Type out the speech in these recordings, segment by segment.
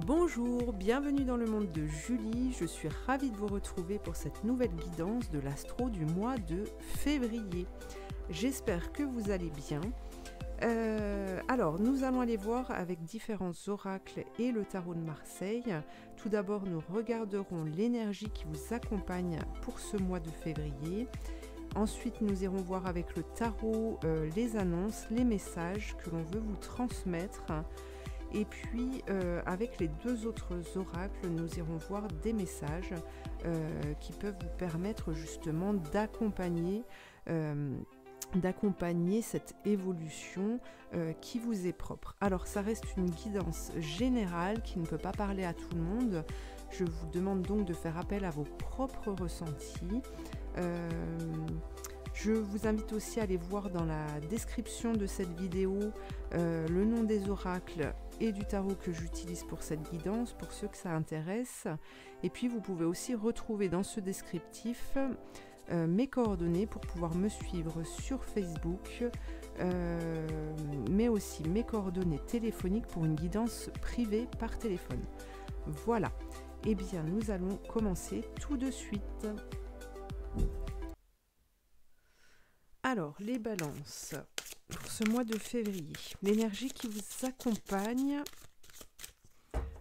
Bonjour, bienvenue dans le monde de Julie, je suis ravie de vous retrouver pour cette nouvelle guidance de l'astro du mois de février. J'espère que vous allez bien. Alors, nous allons aller voir avec différents oracles et le tarot de Marseille. Tout d'abord, nous regarderons l'énergie qui vous accompagne pour ce mois de février. Ensuite, nous irons voir avec le tarot les annonces, les messages que l'on veut vous transmettre. Et puis, avec les deux autres oracles, nous irons voir des messages qui peuvent vous permettre justement d'accompagner cette évolution qui vous est propre. Alors, ça reste une guidance générale qui ne peut pas parler à tout le monde. Je vous demande donc de faire appel à vos propres ressentis. Je vous invite aussi à aller voir dans la description de cette vidéo le nom des oracles et du tarot que j'utilise pour cette guidance, pour ceux que ça intéresse. Et puis vous pouvez aussi retrouver dans ce descriptif mes coordonnées pour pouvoir me suivre sur Facebook, mais aussi mes coordonnées téléphoniques pour une guidance privée par téléphone. Voilà, et bien nous allons commencer tout de suite. Alors, les balances, pour ce mois de février, l'énergie qui vous accompagne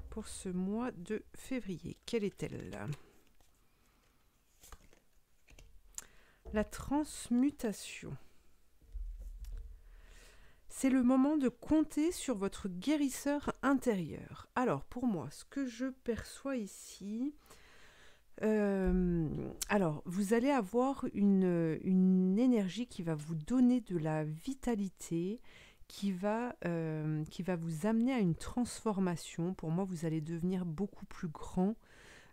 pour ce mois de février, quelle est-elle? La transmutation. C'est le moment de compter sur votre guérisseur intérieur. Alors, pour moi, ce que je perçois ici... alors, vous allez avoir une énergie qui va vous donner de la vitalité, qui va vous amener à une transformation. Pour moi, vous allez devenir beaucoup plus grand.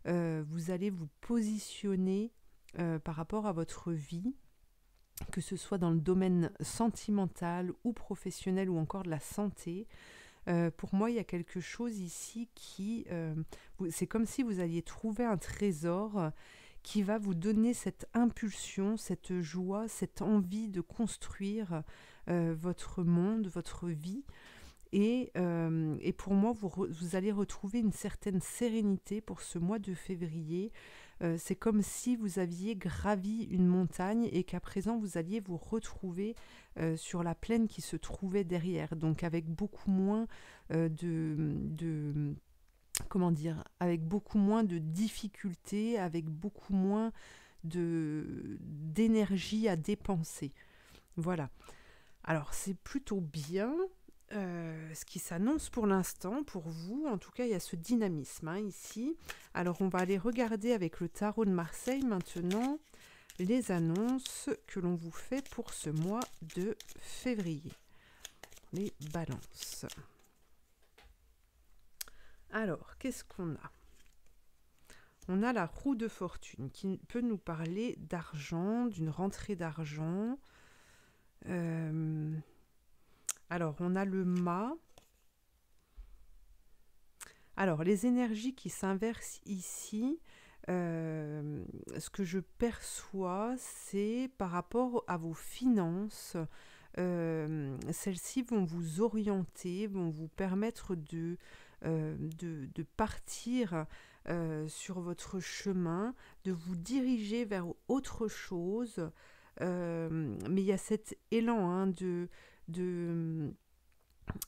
Vous allez vous positionner par rapport à votre vie, que ce soit dans le domaine sentimental ou professionnel ou encore de la santé. Pour moi, il y a quelque chose ici qui... c'est comme si vous alliez trouver un trésor qui va vous donner cette impulsion, cette joie, cette envie de construire votre monde, votre vie. Et pour moi, vous allez retrouver une certaine sérénité pour ce mois de février. C'est comme si vous aviez gravi une montagne et qu'à présent, vous alliez vous retrouver sur la plaine qui se trouvait derrière. Donc avec beaucoup moins avec beaucoup moins de difficultés, avec beaucoup moins d'énergie à dépenser. Voilà. Alors c'est plutôt bien. Ce qui s'annonce pour l'instant, pour vous, en tout cas, il y a ce dynamisme ici. Alors, on va aller regarder avec le tarot de Marseille maintenant les annonces que l'on vous fait pour ce mois de février. Les balances. Alors, qu'est-ce qu'on a? On a la roue de fortune qui peut nous parler d'argent, d'une rentrée d'argent. Alors, on a le mât. Alors, les énergies qui s'inversent ici, ce que je perçois, c'est par rapport à vos finances. Celles-ci vont vous orienter, vont vous permettre de partir sur votre chemin, de vous diriger vers autre chose. Mais il y a cet élan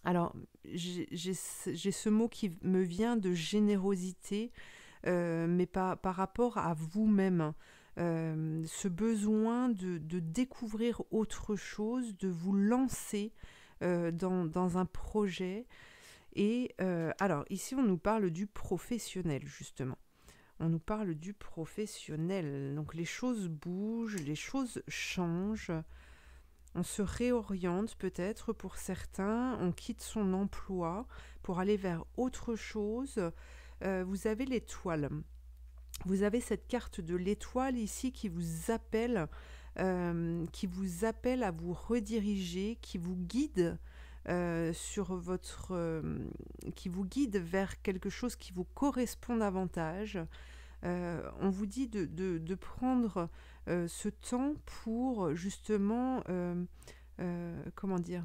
alors, j'ai ce mot qui me vient de générosité, mais par rapport à vous-même. Ce besoin de découvrir autre chose, de vous lancer dans un projet. Et alors, ici, on nous parle du professionnel, justement. On nous parle du professionnel. Donc, les choses bougent, les choses changent. On se réoriente peut-être pour certains, on quitte son emploi pour aller vers autre chose. Vous avez l'étoile. Vous avez cette carte de l'étoile ici qui vous appelle à vous rediriger, qui vous guide qui vous guide vers quelque chose qui vous correspond davantage. On vous dit de prendre ce temps pour justement, comment dire,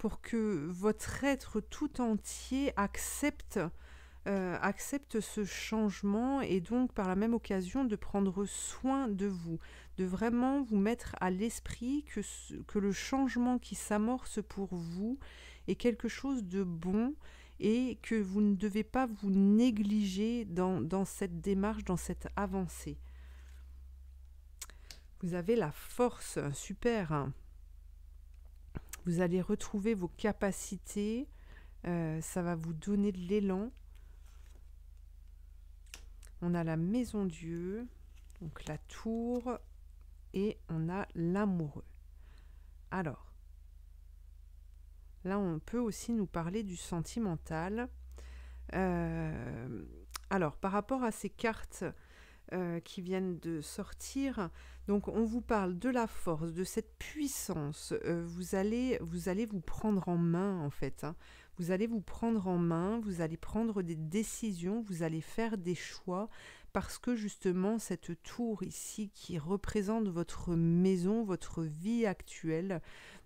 pour que votre être tout entier accepte accepte ce changement et donc par la même occasion de prendre soin de vous, de vraiment vous mettre à l'esprit que le changement qui s'amorce pour vous est quelque chose de bon et que vous ne devez pas vous négliger dans cette démarche, dans cette avancée. Vous avez la force, super, hein. Vous allez retrouver vos capacités, ça va vous donner de l'élan. On a la maison Dieu, donc la tour, et on a l'amoureux. Alors, là on peut aussi nous parler du sentimental. Alors, par rapport à ces cartes qui viennent de sortir, donc on vous parle de la force, de cette puissance. Vous allez vous prendre en main en fait, hein. Vous allez vous prendre en main, vous allez prendre des décisions, vous allez faire des choix parce que justement cette tour ici qui représente votre maison, votre vie actuelle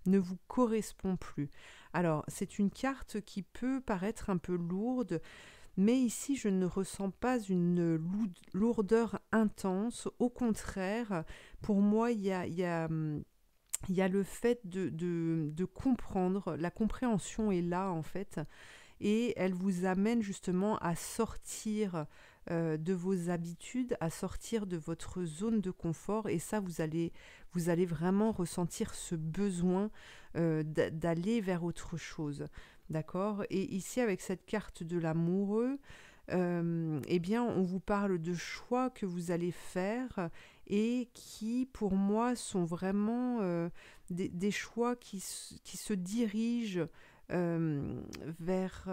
ne vous correspond plus. Alors c'est une carte qui peut paraître un peu lourde, mais ici, je ne ressens pas une lourdeur intense. Au contraire, pour moi, il y a le fait de comprendre. La compréhension est là, en fait. Et elle vous amène justement à sortir de vos habitudes, à sortir de votre zone de confort. Et ça, vous allez vraiment ressentir ce besoin d'aller vers autre chose. D'accord? Et ici, avec cette carte de l'amoureux, eh bien, on vous parle de choix que vous allez faire et qui, pour moi, sont vraiment des choix qui se dirigent vers...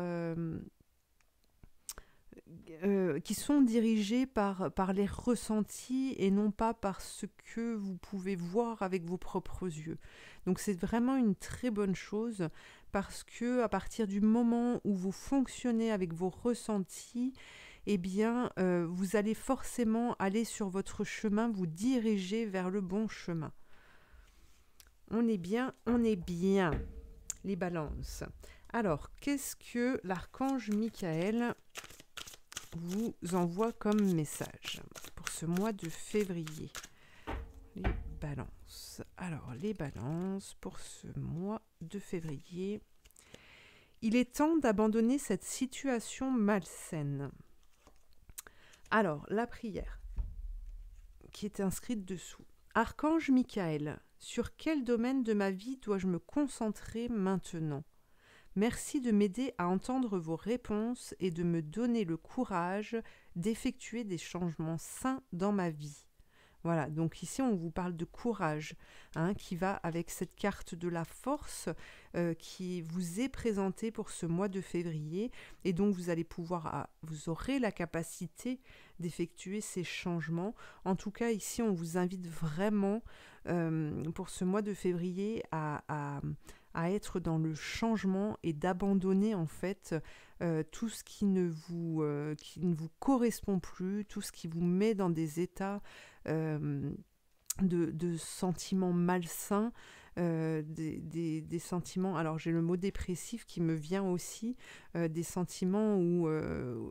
qui sont dirigés par les ressentis et non pas par ce que vous pouvez voir avec vos propres yeux. Donc c'est vraiment une très bonne chose parce que à partir du moment où vous fonctionnez avec vos ressentis, eh bien vous allez forcément aller sur votre chemin, vous diriger vers le bon chemin. On est bien, les balances. Alors, qu'est-ce que l'archange Michael vous envoie comme message pour ce mois de février? Les balances. Alors, les balances pour ce mois de février. Il est temps d'abandonner cette situation malsaine. Alors, la prière qui est inscrite dessous. Archange Michael, sur quel domaine de ma vie dois-je me concentrer maintenant ? Merci de m'aider à entendre vos réponses et de me donner le courage d'effectuer des changements sains dans ma vie. Voilà, donc ici on vous parle de courage, hein, qui va avec cette carte de la force qui vous est présentée pour ce mois de février. Et donc vous allez vous aurez la capacité d'effectuer ces changements. En tout cas ici on vous invite vraiment pour ce mois de février à être dans le changement et d'abandonner en fait tout ce qui ne vous correspond plus, tout ce qui vous met dans des états de sentiments malsains, des sentiments, alors j'ai le mot dépressif qui me vient aussi, des sentiments ou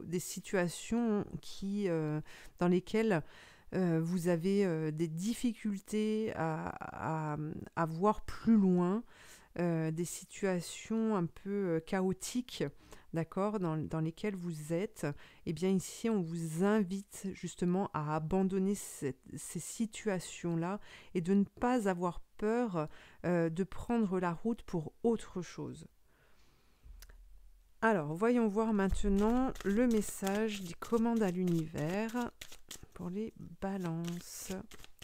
des situations dans lesquelles vous avez des difficultés à voir plus loin, des situations un peu chaotiques, d'accord, dans lesquelles vous êtes. Eh bien ici, on vous invite justement à abandonner ces situations-là et de ne pas avoir peur de prendre la route pour autre chose. Alors, voyons voir maintenant le message des commandes à l'univers pour les balances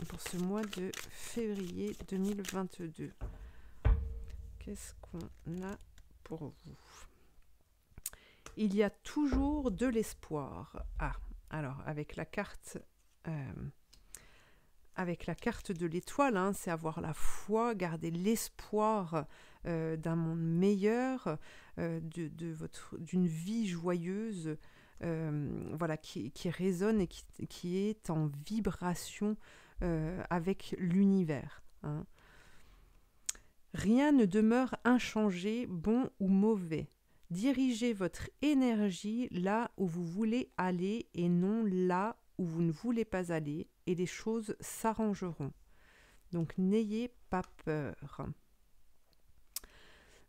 pour ce mois de février 2022. Qu'est-ce qu'on a pour vous ? Il y a toujours de l'espoir. Ah, alors avec la carte de l'étoile, hein, c'est avoir la foi, garder l'espoir d'un monde meilleur, d'une vie joyeuse, voilà, qui résonne et qui est en vibration avec l'univers, hein. Rien ne demeure inchangé, bon ou mauvais. Dirigez votre énergie là où vous voulez aller et non là où vous ne voulez pas aller, et les choses s'arrangeront. Donc n'ayez pas peur.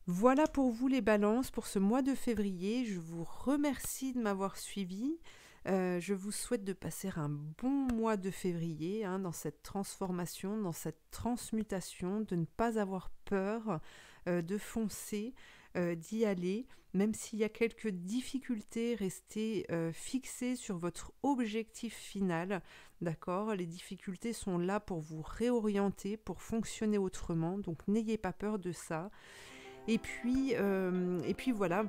Voilà pour vous les balances pour ce mois de février. Je vous remercie de m'avoir suivi. Je vous souhaite de passer un bon mois de février dans cette transformation, dans cette transmutation, de ne pas avoir peur, de foncer, d'y aller. Même s'il y a quelques difficultés, restez fixés sur votre objectif final. D'accord ? Les difficultés sont là pour vous réorienter, pour fonctionner autrement. Donc n'ayez pas peur de ça. Et puis voilà.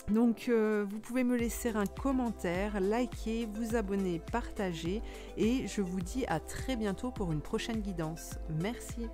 Donc vous pouvez me laisser un commentaire, liker, vous abonner, partager. Et je vous dis à très bientôt pour une prochaine guidance. Merci.